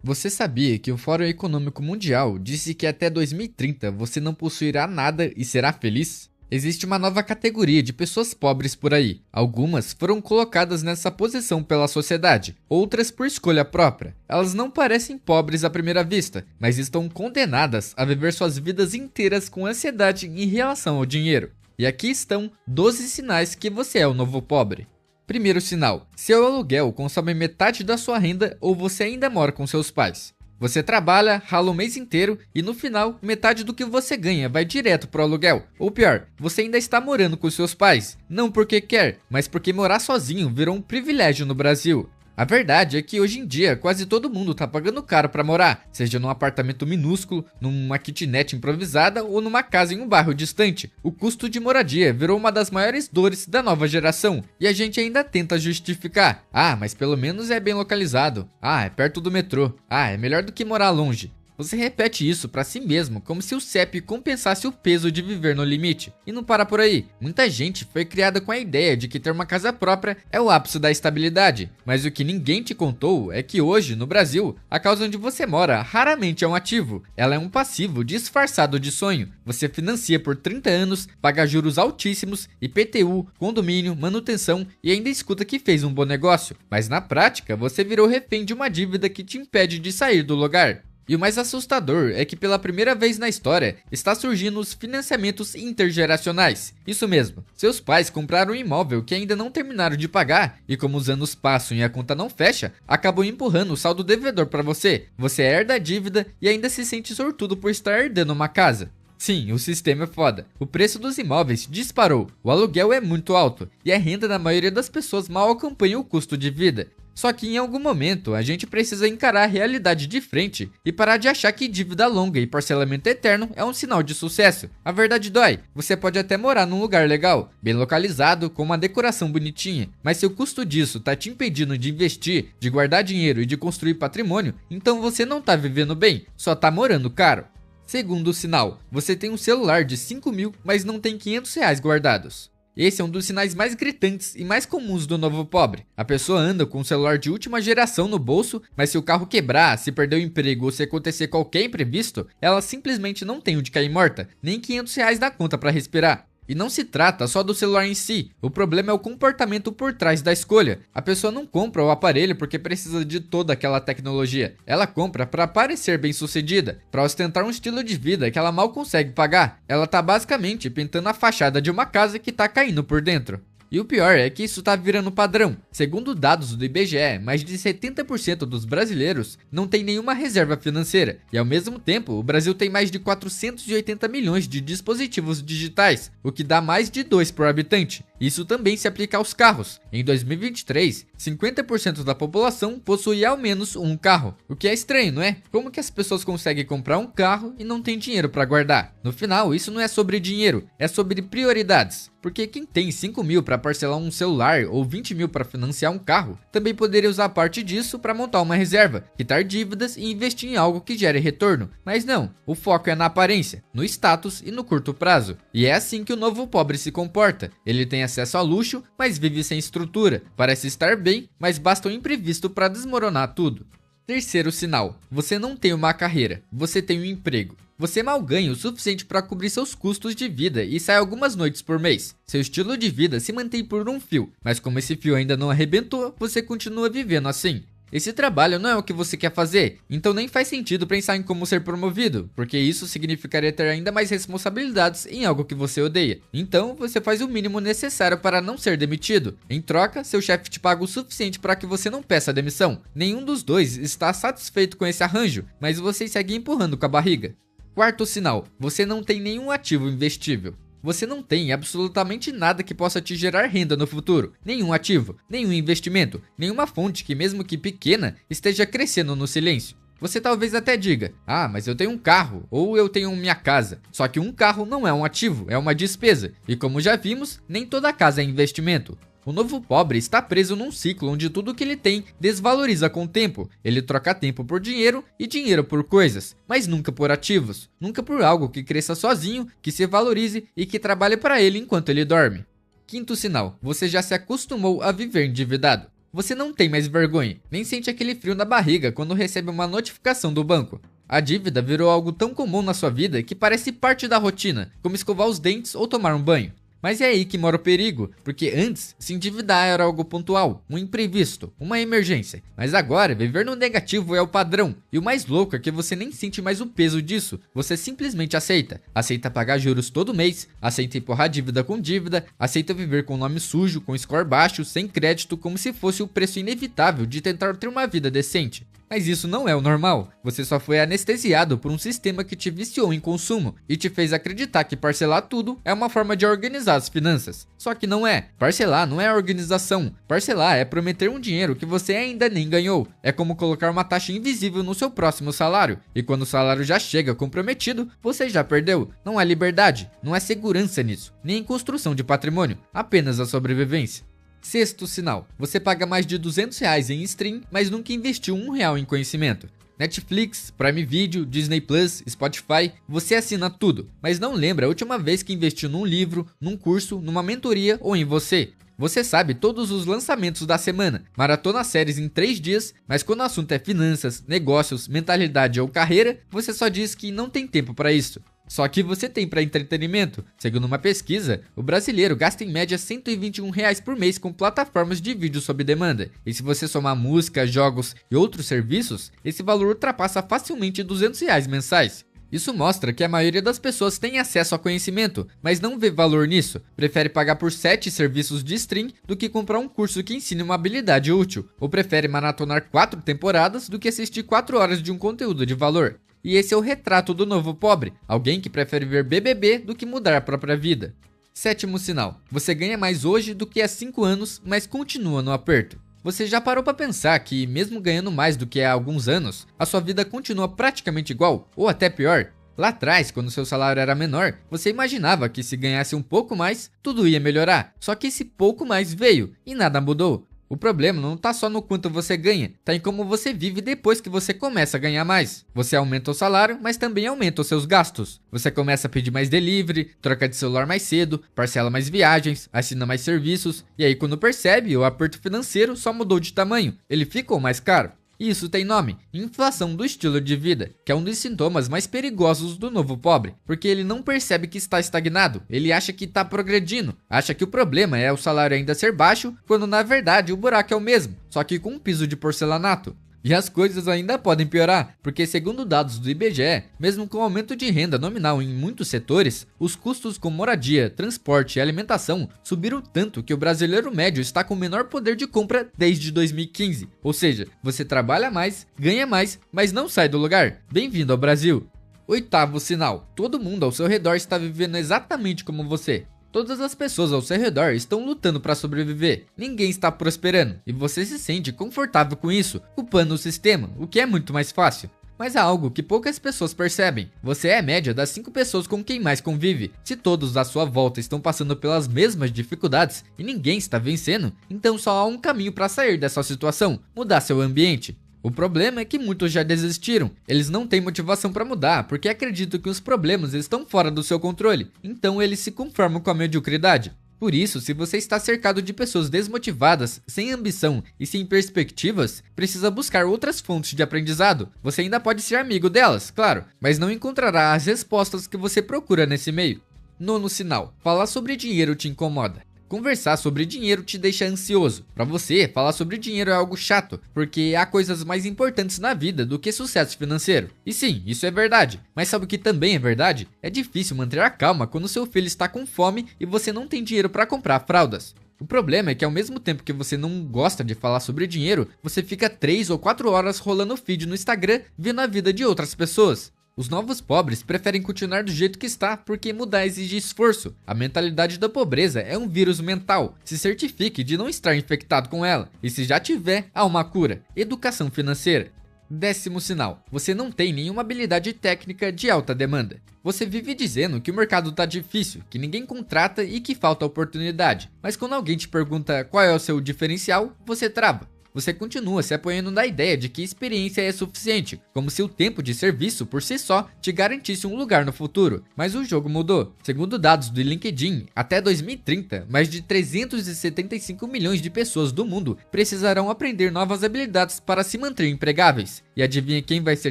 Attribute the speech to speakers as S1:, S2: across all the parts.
S1: Você sabia que o Fórum Econômico Mundial disse que até 2030 você não possuirá nada e será feliz? Existe uma nova categoria de pessoas pobres por aí. Algumas foram colocadas nessa posição pela sociedade, outras por escolha própria. Elas não parecem pobres à primeira vista, mas estão condenadas a viver suas vidas inteiras com ansiedade em relação ao dinheiro. E aqui estão 12 sinais que você é o novo pobre. Primeiro sinal: seu aluguel consome metade da sua renda ou você ainda mora com seus pais. Você trabalha, rala o mês inteiro e no final, metade do que você ganha vai direto pro aluguel. Ou pior, você ainda está morando com seus pais, não porque quer, mas porque morar sozinho virou um privilégio no Brasil. A verdade é que hoje em dia quase todo mundo tá pagando caro pra morar, seja num apartamento minúsculo, numa kitnet improvisada ou numa casa em um bairro distante. O custo de moradia virou uma das maiores dores da nova geração e a gente ainda tenta justificar. Ah, mas pelo menos é bem localizado. Ah, é perto do metrô. Ah, é melhor do que morar longe. Você repete isso pra si mesmo como se o CEP compensasse o peso de viver no limite. E não para por aí. Muita gente foi criada com a ideia de que ter uma casa própria é o ápice da estabilidade. Mas o que ninguém te contou é que hoje, no Brasil, a casa onde você mora raramente é um ativo. Ela é um passivo disfarçado de sonho. Você financia por 30 anos, paga juros altíssimos, IPTU, condomínio, manutenção e ainda escuta que fez um bom negócio. Mas na prática, você virou refém de uma dívida que te impede de sair do lugar. E o mais assustador é que pela primeira vez na história está surgindo os financiamentos intergeracionais. Isso mesmo, seus pais compraram um imóvel que ainda não terminaram de pagar e como os anos passam e a conta não fecha, acabam empurrando o saldo devedor para você. Você herda a dívida e ainda se sente sortudo por estar herdando uma casa. Sim, o sistema é foda. O preço dos imóveis disparou, o aluguel é muito alto e a renda da maioria das pessoas mal acompanha o custo de vida. Só que em algum momento a gente precisa encarar a realidade de frente e parar de achar que dívida longa e parcelamento eterno é um sinal de sucesso. A verdade dói, você pode até morar num lugar legal, bem localizado, com uma decoração bonitinha, mas se o custo disso tá te impedindo de investir, de guardar dinheiro e de construir patrimônio, então você não tá vivendo bem, só tá morando caro. Segundo sinal, você tem um celular de 5 mil, mas não tem R$ 500 guardados. Esse é um dos sinais mais gritantes e mais comuns do novo pobre. A pessoa anda com um celular de última geração no bolso, mas se o carro quebrar, se perder o emprego ou se acontecer qualquer imprevisto, ela simplesmente não tem onde cair morta, nem R$ 500 na conta para respirar. E não se trata só do celular em si, o problema é o comportamento por trás da escolha. A pessoa não compra o aparelho porque precisa de toda aquela tecnologia. Ela compra para parecer bem sucedida, para ostentar um estilo de vida que ela mal consegue pagar. Ela tá basicamente pintando a fachada de uma casa que tá caindo por dentro. E o pior é que isso tá virando padrão. Segundo dados do IBGE, mais de 70% dos brasileiros não tem nenhuma reserva financeira. E ao mesmo tempo, o Brasil tem mais de 480 milhões de dispositivos digitais, o que dá mais de 2 por habitante. Isso também se aplica aos carros. Em 2023, 50% da população possui ao menos um carro. O que é estranho, não é? Como que as pessoas conseguem comprar um carro e não tem dinheiro para guardar? No final, isso não é sobre dinheiro, é sobre prioridades. Porque quem tem 5 mil para parcelar um celular ou 20 mil para financiar um carro, também poderia usar parte disso para montar uma reserva, quitar dívidas e investir em algo que gere retorno. Mas não, o foco é na aparência, no status e no curto prazo. E é assim que o novo pobre se comporta. Ele tem acesso a luxo, mas vive sem estrutura. Parece estar bem, mas basta um imprevisto para desmoronar tudo. Terceiro sinal: você não tem uma carreira, você tem um emprego. Você mal ganha o suficiente para cobrir seus custos de vida e sai algumas noites por mês. Seu estilo de vida se mantém por um fio, mas como esse fio ainda não arrebentou, você continua vivendo assim. Esse trabalho não é o que você quer fazer, então nem faz sentido pensar em como ser promovido, porque isso significaria ter ainda mais responsabilidades em algo que você odeia. Então você faz o mínimo necessário para não ser demitido. Em troca, seu chefe te paga o suficiente para que você não peça demissão. Nenhum dos dois está satisfeito com esse arranjo, mas vocês seguem empurrando com a barriga. Quarto sinal: você não tem nenhum ativo investível. Você não tem absolutamente nada que possa te gerar renda no futuro. Nenhum ativo, nenhum investimento, nenhuma fonte que, mesmo que pequena, esteja crescendo no silêncio. Você talvez até diga: ah, mas eu tenho um carro, ou eu tenho minha casa. Só que um carro não é um ativo, é uma despesa. E como já vimos, nem toda casa é investimento. O novo pobre está preso num ciclo onde tudo que ele tem desvaloriza com o tempo. Ele troca tempo por dinheiro e dinheiro por coisas, mas nunca por ativos. Nunca por algo que cresça sozinho, que se valorize e que trabalhe para ele enquanto ele dorme. Quinto sinal: você já se acostumou a viver endividado. Você não tem mais vergonha, nem sente aquele frio na barriga quando recebe uma notificação do banco. A dívida virou algo tão comum na sua vida que parece parte da rotina, como escovar os dentes ou tomar um banho. Mas é aí que mora o perigo, porque antes, se endividar era algo pontual, um imprevisto, uma emergência. Mas agora, viver no negativo é o padrão. E o mais louco é que você nem sente mais o peso disso, você simplesmente aceita. Aceita pagar juros todo mês, aceita empurrar dívida com dívida, aceita viver com nome sujo, com score baixo, sem crédito, como se fosse o preço inevitável de tentar ter uma vida decente. Mas isso não é o normal, você só foi anestesiado por um sistema que te viciou em consumo e te fez acreditar que parcelar tudo é uma forma de organizar as finanças. Só que não é, parcelar não é organização, parcelar é prometer um dinheiro que você ainda nem ganhou. É como colocar uma taxa invisível no seu próximo salário, e quando o salário já chega comprometido, você já perdeu. Não há liberdade, não há segurança nisso, nem construção de patrimônio, apenas a sobrevivência. Sexto sinal, você paga mais de R$200 em stream, mas nunca investiu R$1 em conhecimento. Netflix, Prime Video, Disney Plus, Spotify, você assina tudo, mas não lembra a última vez que investiu num livro, num curso, numa mentoria ou em você. Você sabe todos os lançamentos da semana, maratona séries em 3 dias, mas quando o assunto é finanças, negócios, mentalidade ou carreira, você só diz que não tem tempo para isso. Só que você tem para entretenimento. Segundo uma pesquisa, o brasileiro gasta em média R$121 por mês com plataformas de vídeo sob demanda. E se você somar música, jogos e outros serviços, esse valor ultrapassa facilmente R$200 mensais. Isso mostra que a maioria das pessoas tem acesso a conhecimento, mas não vê valor nisso. Prefere pagar por 7 serviços de stream do que comprar um curso que ensine uma habilidade útil. Ou prefere maratonar 4 temporadas do que assistir 4 horas de um conteúdo de valor. E esse é o retrato do novo pobre, alguém que prefere ver BBB do que mudar a própria vida. Sétimo sinal, você ganha mais hoje do que há 5 anos, mas continua no aperto. Você já parou para pensar que, mesmo ganhando mais do que há alguns anos, a sua vida continua praticamente igual, ou até pior? Lá atrás, quando seu salário era menor, você imaginava que se ganhasse um pouco mais, tudo ia melhorar. Só que esse pouco mais veio, e nada mudou. O problema não tá só no quanto você ganha, tá em como você vive depois que você começa a ganhar mais. Você aumenta o salário, mas também aumenta os seus gastos. Você começa a pedir mais delivery, troca de celular mais cedo, parcela mais viagens, assina mais serviços, e aí quando percebe, o aperto financeiro só mudou de tamanho, ele ficou mais caro. E isso tem nome, inflação do estilo de vida, que é um dos sintomas mais perigosos do novo pobre, porque ele não percebe que está estagnado, ele acha que está progredindo, acha que o problema é o salário ainda ser baixo, quando na verdade o buraco é o mesmo, só que com um piso de porcelanato. E as coisas ainda podem piorar, porque segundo dados do IBGE, mesmo com aumento de renda nominal em muitos setores, os custos com moradia, transporte e alimentação subiram tanto que o brasileiro médio está com o menor poder de compra desde 2015. Ou seja, você trabalha mais, ganha mais, mas não sai do lugar. Bem-vindo ao Brasil! Oitavo sinal, todo mundo ao seu redor está vivendo exatamente como você. Todas as pessoas ao seu redor estão lutando para sobreviver, ninguém está prosperando, e você se sente confortável com isso, culpando o sistema, o que é muito mais fácil. Mas há algo que poucas pessoas percebem, você é a média das 5 pessoas com quem mais convive. Se todos à sua volta estão passando pelas mesmas dificuldades e ninguém está vencendo, então só há um caminho para sair dessa situação, mudar seu ambiente. O problema é que muitos já desistiram, eles não têm motivação para mudar porque acreditam que os problemas estão fora do seu controle, então eles se conformam com a mediocridade. Por isso, se você está cercado de pessoas desmotivadas, sem ambição e sem perspectivas, precisa buscar outras fontes de aprendizado. Você ainda pode ser amigo delas, claro, mas não encontrará as respostas que você procura nesse meio. Nono sinal, falar sobre dinheiro te incomoda. Conversar sobre dinheiro te deixa ansioso. Para você, falar sobre dinheiro é algo chato, porque há coisas mais importantes na vida do que sucesso financeiro. E sim, isso é verdade. Mas sabe o que também é verdade? É difícil manter a calma quando seu filho está com fome e você não tem dinheiro para comprar fraldas. O problema é que ao mesmo tempo que você não gosta de falar sobre dinheiro, você fica 3 ou 4 horas rolando feed no Instagram vendo a vida de outras pessoas. Os novos pobres preferem continuar do jeito que está porque mudar exige esforço. A mentalidade da pobreza é um vírus mental. Se certifique de não estar infectado com ela. E se já tiver, há uma cura. Educação financeira. Décimo sinal, você não tem nenhuma habilidade técnica de alta demanda. Você vive dizendo que o mercado tá difícil, que ninguém contrata e que falta oportunidade. Mas quando alguém te pergunta qual é o seu diferencial, você trava. você continua se apoiando na ideia de que experiência é suficiente, como se o tempo de serviço por si só te garantisse um lugar no futuro. Mas o jogo mudou. Segundo dados do LinkedIn, até 2030, mais de 375 milhões de pessoas do mundo precisarão aprender novas habilidades para se manter empregáveis. E adivinha quem vai ser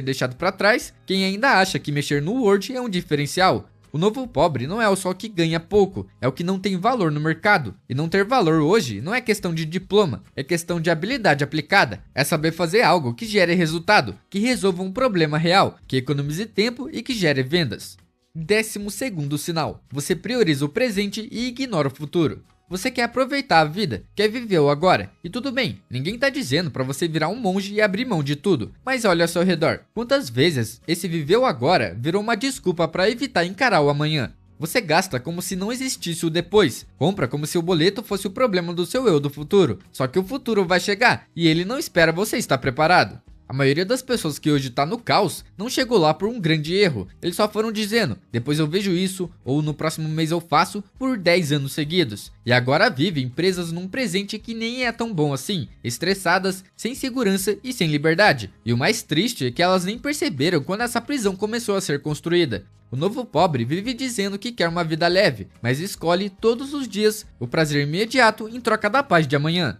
S1: deixado para trás? Quem ainda acha que mexer no Word é um diferencial. O novo pobre não é só o que ganha pouco, é o que não tem valor no mercado. E não ter valor hoje não é questão de diploma, é questão de habilidade aplicada. É saber fazer algo que gere resultado, que resolva um problema real, que economize tempo e que gere vendas. 12º sinal: você prioriza o presente e ignora o futuro. Você quer aproveitar a vida, quer viver o agora. E tudo bem, ninguém tá dizendo pra você virar um monge e abrir mão de tudo. Mas olha ao seu redor, quantas vezes esse viver o agora virou uma desculpa pra evitar encarar o amanhã? Você gasta como se não existisse o depois, compra como se o boleto fosse o problema do seu eu do futuro. Só que o futuro vai chegar e ele não espera você estar preparado. A maioria das pessoas que hoje tá no caos não chegou lá por um grande erro, eles só foram dizendo, depois eu vejo isso, ou no próximo mês eu faço, por 10 anos seguidos. E agora vivem presas num presente que nem é tão bom assim, estressadas, sem segurança e sem liberdade. E o mais triste é que elas nem perceberam quando essa prisão começou a ser construída. O novo pobre vive dizendo que quer uma vida leve, mas escolhe todos os dias o prazer imediato em troca da paz de amanhã.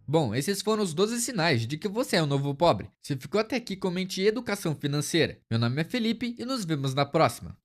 S1: Bom, esses foram os 12 sinais de que você é um novo pobre. Se ficou até aqui, comente educação financeira. Meu nome é Felipe e nos vemos na próxima.